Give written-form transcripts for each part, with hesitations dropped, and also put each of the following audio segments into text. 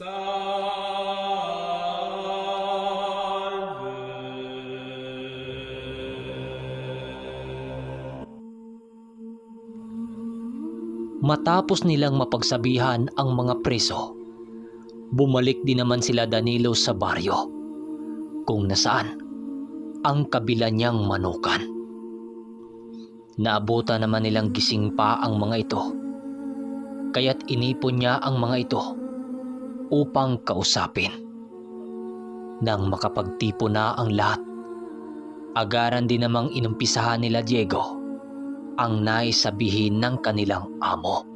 Matapos nilang mapagsabihan ang mga preso, bumalik din naman sila Danilo sa baryo, kung nasaan ang kabila niyang manukan. Naabutan naman nilang gising pa ang mga ito, kaya't inipon niya ang mga ito upang kausapin. Nang makapagtipo na ang lahat, agaran din namang inumpisahan nila Diego ang nais sabihin ng kanilang amo.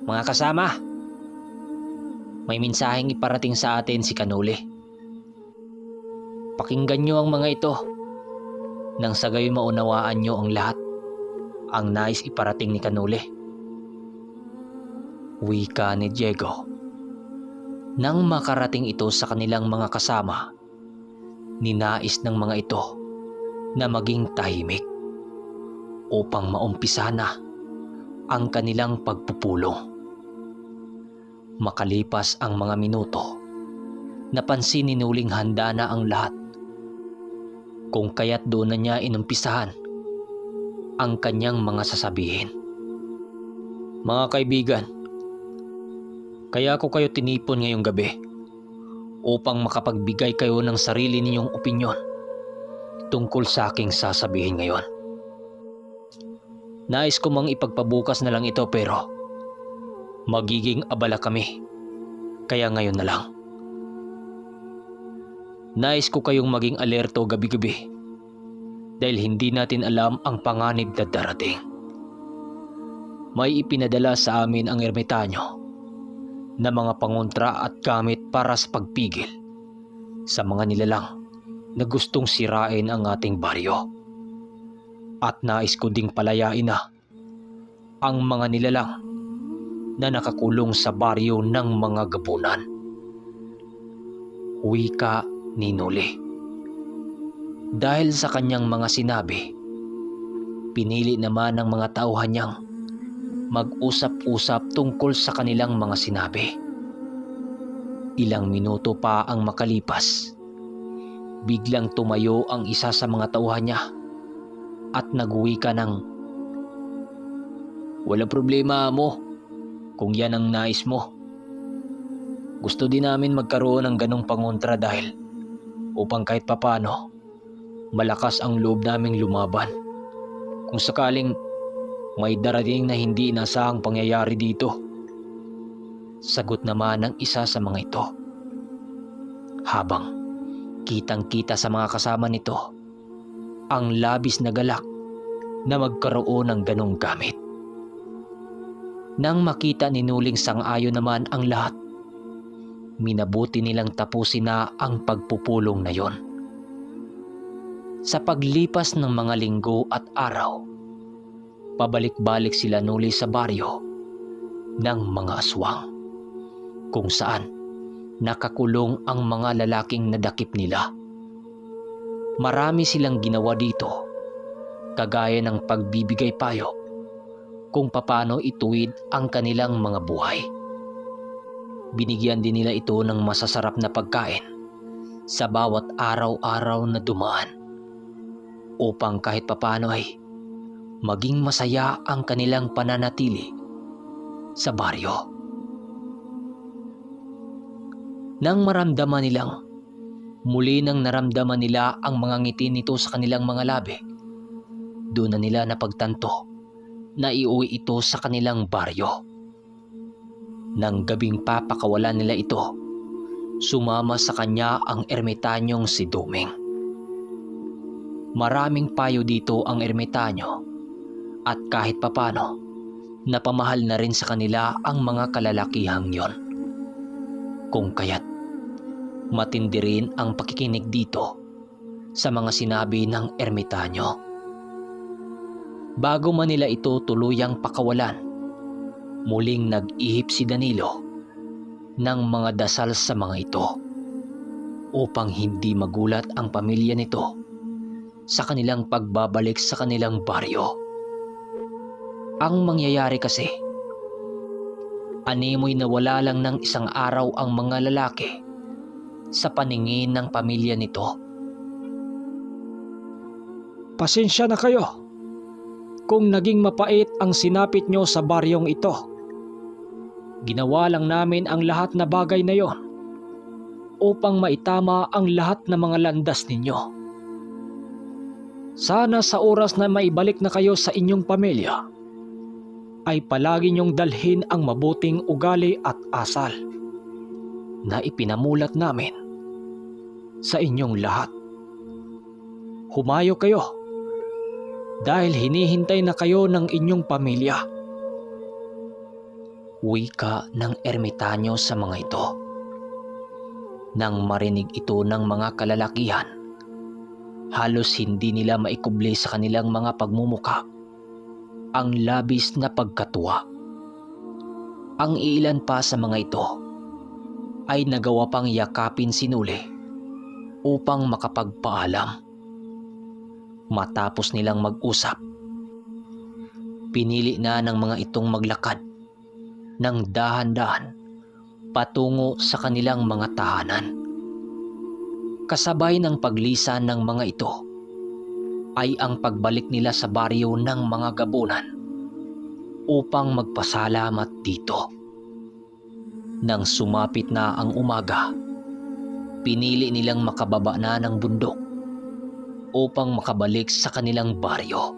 Mga kasama, may mensaheng iparating sa atin si Kanuli. Pakinggan niyo ang mga ito nang sa gayon maunawaan niyo ang lahat ang nais iparating ni Kanuli. Wika ni Diego. Nang makarating ito sa kanilang mga kasama, ninais ng mga ito na maging tahimik upang maumpisa na ang kanilang pagpupulong. Makalipas ang mga minuto, napansin ni Nuling handa na ang lahat, kung kaya't doon na niya inumpisahan ang kanyang mga sasabihin. Mga kaibigan, kaya ko kayo tinipon ngayong gabi upang makapagbigay kayo ng sarili ninyong opinyon tungkol sa aking sasabihin ngayon. Nais ko mang ipagpabukas na lang ito pero magiging abala kami, kaya ngayon na lang. Nais ko kayong maging alerto gabi-gabi dahil hindi natin alam ang panganib na darating. May ipinadala sa amin ang ermitanyo na mga pangontra at gamit para sa pagpigil sa mga nilalang na gustong sirain ang ating baryo. At nais ko ding palayain na ang mga nilalang na nakakulong sa baryo ng mga gabunan. Wika ni Nuli. Dahil sa kanyang mga sinabi, pinili naman ng mga tauhan niyang mag-usap-usap tungkol sa kanilang mga sinabi. Ilang minuto pa ang makalipas, biglang tumayo ang isa sa mga tauhan niya at nagwika ng, "Walang problema mo kung yan ang nais mo. Gusto din namin magkaroon ng ganong pangontra dahil upang kahit papano malakas ang loob naming lumaban kung sakaling may darating na hindi inasahang pangyayari dito." Sagot naman ng isa sa mga ito, habang kitang-kita sa mga kasama nito ang labis na galak na magkaroon ng ganong gamit. Nang makita ni Nuling sang-ayon naman ang lahat, minabuti nilang tapusin na ang pagpupulong na yon. Sa paglipas ng mga linggo at araw, pabalik-balik sila Nuli sa baryo ng mga aswang, kung saan nakakulong ang mga lalaking nadakip nila. Marami silang ginawa dito, kagaya ng pagbibigay payo kung papaano ituwid ang kanilang mga buhay. Binigyan din nila ito ng masasarap na pagkain sa bawat araw-araw na dumaan upang kahit papaano ay maging masaya ang kanilang pananatili sa baryo. Nang maramdaman nilang muli nang naramdaman nila ang mga ngiti nito sa kanilang mga labi, doon na nila napagtanto na iuwi ito sa kanilang baryo. Nang gabing papakawalan nila ito, sumama sa kanya ang ermitanyong si Duming. Maraming payo dito ang ermitanyo at kahit papano, napamahal na rin sa kanila ang mga kalalakihang yon. Kung kaya't matindi rin ang pakikinig dito sa mga sinabi ng ermitanyo. Bago man nila ito tuluyang pakawalan, muling nag-ihip si Danilo ng mga dasal sa mga ito upang hindi magulat ang pamilya nito sa kanilang pagbabalik sa kanilang baryo. Ang mangyayari kasi, Animoy nawala lang ng isang araw ang mga lalaki sa paningin ng pamilya nito. Pasensya na kayo kung naging mapait ang sinapit nyo sa baryong ito. Ginawa lang namin ang lahat na bagay na yon upang maitama ang lahat ng mga landas ninyo. Sana sa oras na maibalik na kayo sa inyong pamilya, ay palagi niyong dalhin ang mabuting ugali at asal na ipinamulat namin sa inyong lahat. Humayo kayo dahil hinihintay na kayo ng inyong pamilya. Wika ng ermitanyo sa mga ito. Nang marinig ito ng mga kalalakihan, halos hindi nila maikubli sa kanilang mga pagmumuka ang labis na pagkatuwa. Ang ilan pa sa mga ito ay nagawa pang yakapin si Nuli upang makapagpaalam. Matapos nilang mag-usap, pinili na ng mga itong maglakad ng dahan-dahan patungo sa kanilang mga tahanan. Kasabay ng paglisan ng mga ito ay ang pagbalik nila sa baryo ng mga gabunan upang magpasalamat dito. Nang sumapit na ang umaga, pinili nilang makababa na ng bundok upang makabalik sa kanilang baryo.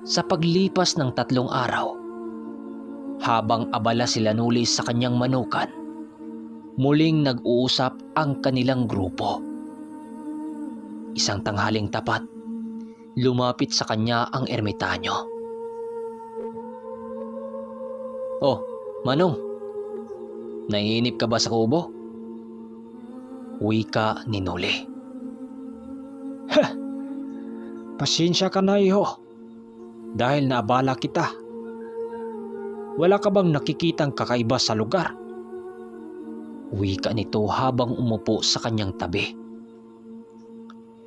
Sa paglipas ng 3 araw, habang abala sila Nuli sa kanyang manukan, muling nag-uusap ang kanilang grupo. Isang tanghaling tapat, lumapit sa kanya ang ermitanyo. "Oh, Manong, naiinip ka ba sa kubo?" Wika ni Nuli. Pasensya ka na, iho, dahil naabala kita. Wala ka bang nakikitang kakaiba sa lugar? Wika nito habang umupo sa kanyang tabi.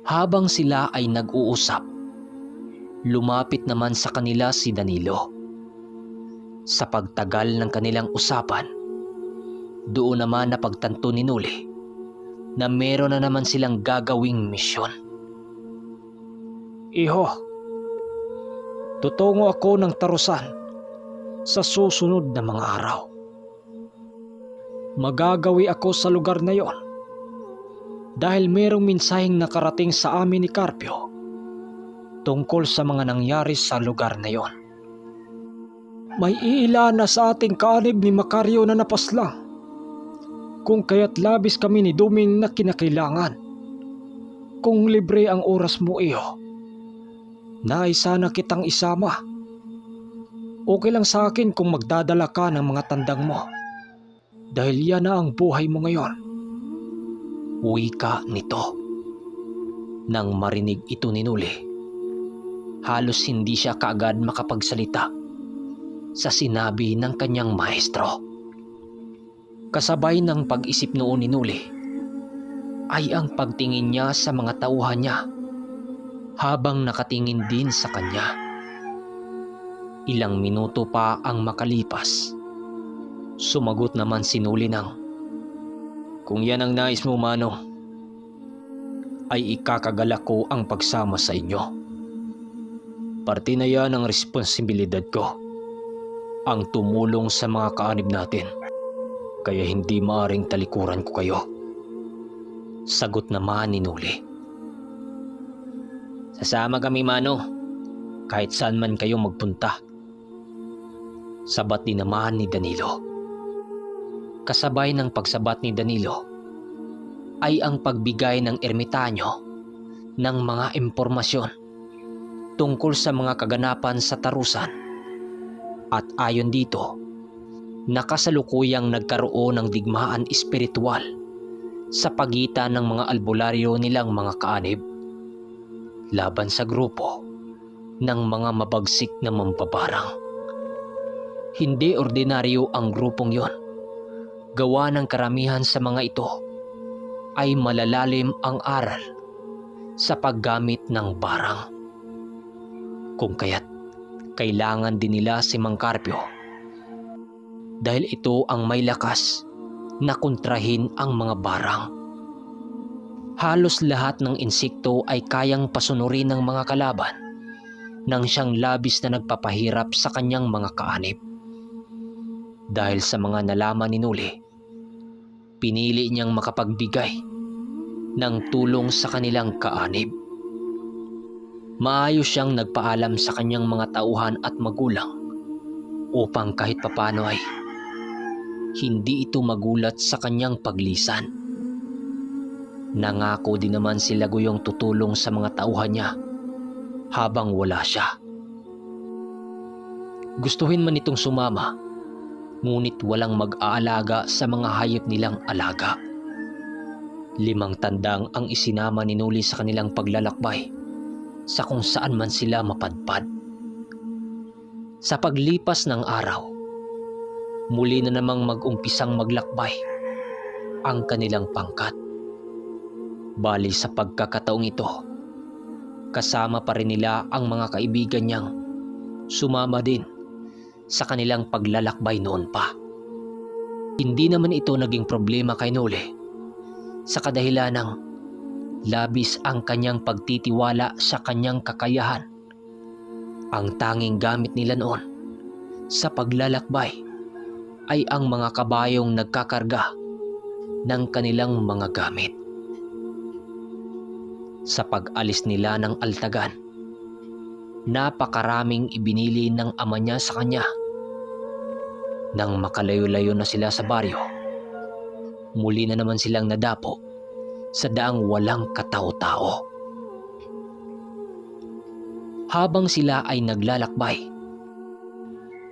Habang sila ay nag-uusap, lumapit naman sa kanila si Danilo. Sa pagtagal ng kanilang usapan, doon naman napagtanto ni Nuli na meron na naman silang gagawing misyon. Iho, tutungo ako ng Tarusan sa susunod na mga araw. Magagawi ako sa lugar na yon dahil merong mensaheng nakarating sa amin ni Carpio tungkol sa mga nangyari sa lugar na yon. May iilan na sa ating kaanib ni Macario na napaslang, kung kaya't labis kami ni Duming na kinakailangan. Kung libre ang oras mo, iho, nais sana kitang isama. Okay lang sa akin kung magdadala ka ng mga tandang mo dahil yan na ang buhay mo ngayon. Wika nito. Nang marinig ito ni Nuli, halos hindi siya kaagad makapagsalita sa sinabi ng kanyang maestro. Kasabay ng pag-isip noon ni Nuli ay ang pagtingin niya sa mga tauhan niya habang nakatingin din sa kanya. Ilang minuto pa ang makalipas, sumagot naman si Nuli ng, "Kung yan ang nais mo, Manong, ay ikakagalak ko ang pagsama sa inyo. Parte na yan ang responsibilidad ko, ang tumulong sa mga kaanib natin, kaya hindi maaring talikuran ko kayo." Sagot naman ni Nuli. "Sasama kami, Mano, kahit saan man kayo magpunta." Sabat din naman ni Danilo. Kasabay ng pagsabat ni Danilo ay ang pagbigay ng ermitanyo ng mga impormasyon tungkol sa mga kaganapan sa Tarusan. At ayon dito, nakasalukuyang nagkaroon ng digmaan espiritual sa pagitan ng mga albularyo nilang mga kaanib laban sa grupo ng mga mabagsik na mambabarang. Hindi ordinaryo ang grupong yon. Gawa ng karamihan sa mga ito ay malalalim ang aral sa paggamit ng barang. Kung kaya't kailangan din nila si Mang Carpio dahil ito ang may lakas na kontrahin ang mga barang. Halos lahat ng insekto ay kayang pasunurin ng mga kalaban nang siyang labis na nagpapahirap sa kanyang mga kaanib. Dahil sa mga nalaman ni Nuli, pinili niyang makapagbigay ng tulong sa kanilang kaanib. Maayos siyang nagpaalam sa kanyang mga tauhan at magulang upang kahit papano ay hindi ito magulat sa kanyang paglisan. Nangako din naman si Laguyong tutulong sa mga tauhan niya habang wala siya. Gustuhin man itong sumama, ngunit walang mag-aalaga sa mga hayop nilang alaga. 5 tandang ang isinama ni Nuli sa kanilang paglalakbay sa kung saan man sila mapadpad. Sa paglipas ng araw, muli na namang mag-umpisang maglakbay ang kanilang pangkat. Bali sa pagkakataong ito, kasama pa rin nila ang mga kaibigan niyang sumama din sa kanilang paglalakbay noon pa. Hindi naman ito naging problema kay Nuli sa kadahilan ng labis ang kanyang pagtitiwala sa kanyang kakayahan. Ang tanging gamit nila noon sa paglalakbay ay ang mga kabayong nagkakarga ng kanilang mga gamit. Sa pag-alis nila ng Altagan, napakaraming ibinili ng ama niya sa kanya. Nang makalayo-layo na sila sa baryo, muli na naman silang nadapo sa daang walang katao-tao. Habang sila ay naglalakbay,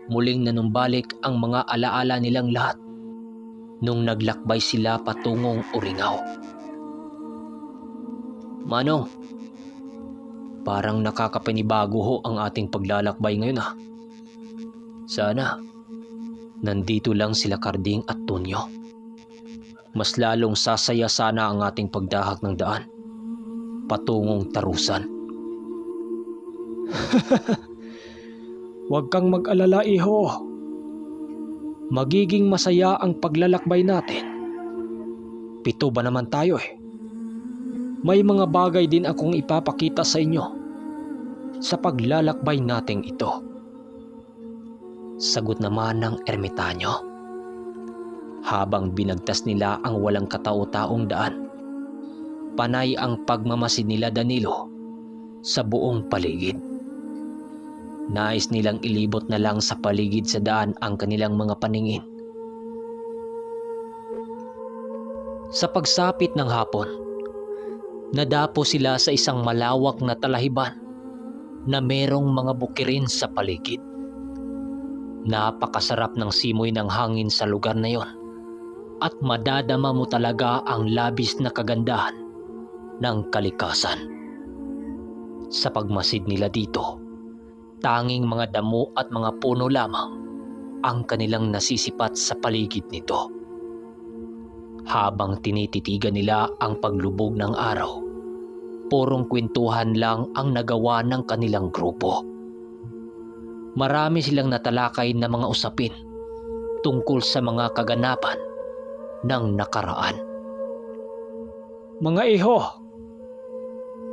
muling nanumbalik ang mga alaala nilang lahat nung naglakbay sila patungong Uringaw. Manong, parang nakakapanibago ho ang ating paglalakbay ngayon ah. Sana nandito lang sila Karding at Tonyo. Mas lalong sasaya sana ang ating pagdahak ng daan patungong Tarusan. Huwag kang mag-alala, iho. Magiging masaya ang paglalakbay natin. 7 ba naman tayo eh. May mga bagay din akong ipapakita sa inyo sa paglalakbay nating ito. Sagot naman ng ermitanyo habang binagtas nila ang walang katao-taong daan. Panay ang pagmamasid nila Danilo sa buong paligid. Nais nilang ilibot na lang sa paligid sa daan ang kanilang mga paningin. Sa pagsapit ng hapon, nadapo sila sa isang malawak na talahiban na merong mga bukirin sa paligid. Napakasarap ng simoy ng hangin sa lugar na yon at madadama mo talaga ang labis na kagandahan ng kalikasan. Sa pagmasid nila dito, tanging mga damo at mga puno lamang ang kanilang nasisipat sa paligid nito. Habang tinititigan nila ang paglubog ng araw, purong kwentuhan lang ang nagawa ng kanilang grupo. Marami silang natalakay na mga usapin tungkol sa mga kaganapan ng nakaraan. Mga iho,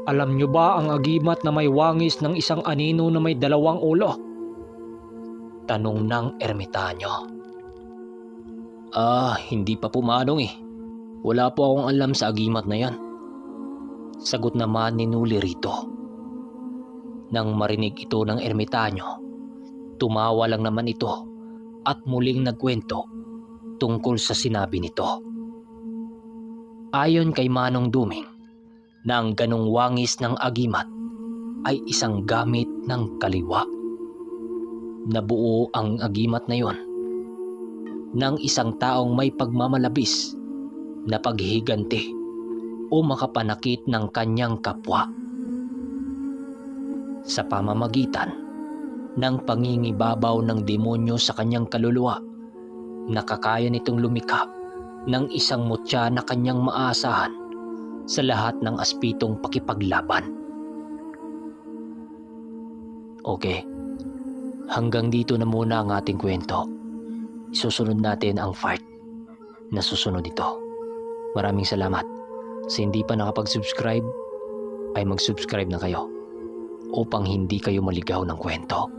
alam nyo ba ang agimat na may wangis ng isang anino na may 2 ulo? Tanong ng ermitanyo. Hindi pa pumanong eh. Wala po akong alam sa agimat na yan. Sagot naman ni Nuli rito. Nang marinig ito ng ermitanyo, tumawa lang naman ito at muling nagkwento tungkol sa sinabi nito. Ayon kay Manong Duming, na ang ganong wangis ng agimat ay isang gamit ng kaliwa. Nabuo ang agimat na yon ng isang taong may pagmamalabis na paghihiganti o makapanakit ng kanyang kapwa. Sa pamamagitan ng pangingibabaw ng demonyo sa kanyang kaluluwa, nakakaya nitong lumikha ng isang mutya na kanyang maasahan sa lahat ng aspitong pakipaglaban. Okay, hanggang dito na muna ang ating kwento. isusunod natin ang part na susunod ito. Maraming salamat. Sa hindi pa nakapag-subscribe, ay mag-subscribe na kayo upang hindi kayo maligaw ng kwento.